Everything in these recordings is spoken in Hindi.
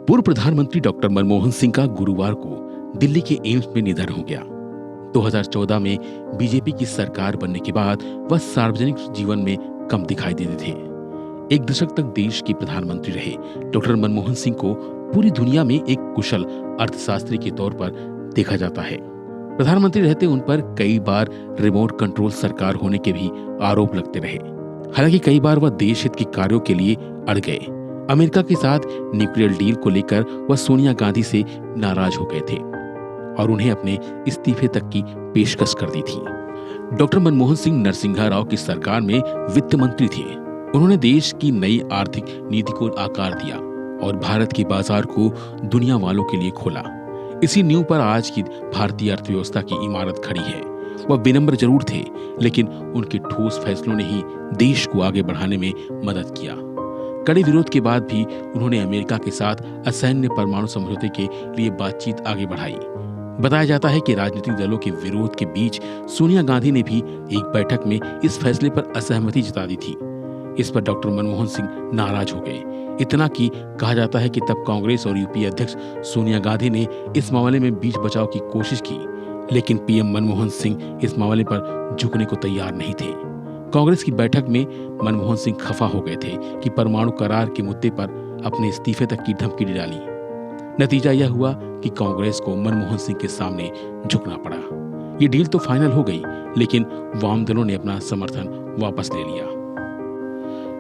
पूर्व प्रधानमंत्री डॉक्टर मनमोहन सिंह का गुरुवार को दिल्ली के एम्स में निधन हो गया। 2014 में बीजेपी की सरकार बनने के बाद वह सार्वजनिक जीवन में कम दिखाई देते थे। एक दशक तक देश के प्रधानमंत्री रहे डॉक्टर मनमोहन सिंह को पूरी दुनिया में एक कुशल अर्थशास्त्री के तौर पर देखा जाता है। प्रधानमंत्री रहते उन पर कई बार रिमोट कंट्रोल सरकार होने के भी आरोप लगते रहे। हालांकि कई बार वह देश हित के कार्यों के लिए अड़ गए। अमेरिका के साथ न्यूक्लियर डील को लेकर वह सोनिया गांधी से नाराज हो गए थे और उन्हें अपने इस्तीफे तक की पेशकश कर दी थी। डॉक्टर मनमोहन सिंह नरसिम्हा राव की सरकार में वित्त मंत्री थे। उन्होंने देश की नई आर्थिक नीति को आकार दिया और भारत के बाजार को दुनिया वालों के लिए खोला। इसी नींव पर आज की भारतीय अर्थव्यवस्था की इमारत खड़ी है। वह विनम्र जरूर थे, लेकिन उनके ठोस फैसलों ने ही देश को आगे बढ़ाने में मदद किया। कड़े विरोध के बाद भी उन्होंने अमेरिका के साथ असैन्य परमाणु समझौते के लिए बातचीत आगे बढ़ाई। बताया जाता है कि राजनीतिक दलों के विरोध के बीच सोनिया गांधी ने भी एक बैठक में इस फैसले पर असहमति जता दी थी। इस पर डॉक्टर मनमोहन सिंह नाराज हो गए। इतना कि कहा जाता है कि तब कांग्रेस और यूपीए अध्यक्ष सोनिया गांधी ने इस मामले में बीच बचाव की कोशिश की, लेकिन पीएम मनमोहन सिंह इस मामले पर झुकने को तैयार नहीं थे। कांग्रेस की बैठक में मनमोहन सिंह खफा हो गए थे कि परमाणु करार के मुद्दे पर अपने इस्तीफे तक की धमकी डाली। नतीजा यह हुआ कि कांग्रेस को मनमोहन सिंह के सामने झुकना पड़ा। ये डील तो फाइनल हो गई, लेकिन वाम दलों ने अपना समर्थन वापस ले लिया।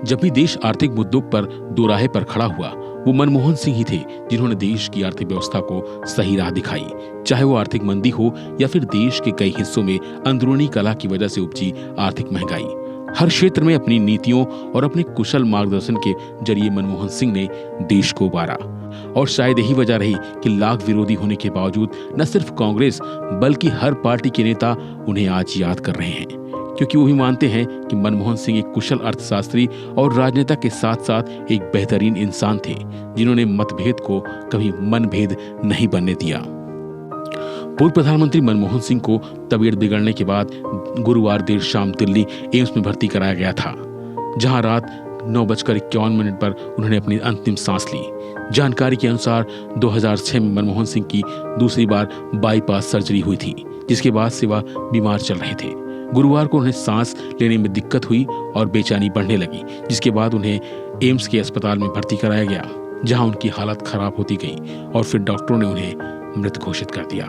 जब भी देश आर्थिक मुद्दों पर दोराहे पर खड़ा हुआ, वो मनमोहन सिंह ही थे जिन्होंने देश की आर्थिक व्यवस्था को सही राह दिखाई। चाहे वो आर्थिक मंदी हो या फिर देश के कई हिस्सों में अंदरूनी कलह की वजह से उपजी आर्थिक महंगाई, हर क्षेत्र में अपनी नीतियों और अपने कुशल मार्गदर्शन के जरिए मनमोहन सिंह ने देश को उबारा। और शायद यही वजह रही कि लाख विरोधी होने के बावजूद न सिर्फ कांग्रेस बल्कि हर पार्टी के नेता उन्हें आज याद कर रहे हैं, क्योंकि वो भी मानते हैं कि मनमोहन सिंह एक कुशल अर्थशास्त्री और राजनेता के साथ साथ एक बेहतरीन इंसान थे, जिन्होंने मतभेद को कभी मनभेद नहीं बनने दिया। पूर्व प्रधानमंत्री मनमोहन सिंह को तबीयत बिगड़ने के बाद गुरुवार देर शाम दिल्ली एम्स में भर्ती कराया गया था, जहां रात 9:51 पर उन्होंने अपनी अंतिम सांस ली। जानकारी के अनुसार 2006 में मनमोहन सिंह की दूसरी बार बाईपास सर्जरी हुई थी, जिसके बाद से वह बीमार चल रहे थे। गुरुवार को उन्हें सांस लेने में दिक्कत हुई और बेचैनी बढ़ने लगी, जिसके बाद उन्हें एम्स के अस्पताल में भर्ती कराया गया, जहां उनकी हालत खराब होती गई और फिर डॉक्टरों ने उन्हें मृत घोषित कर दिया।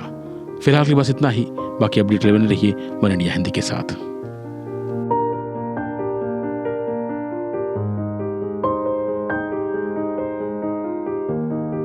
फिलहाल के बस इतना ही। बाकी अपडेट बने रहिए वन इंडिया हिंदी के साथ।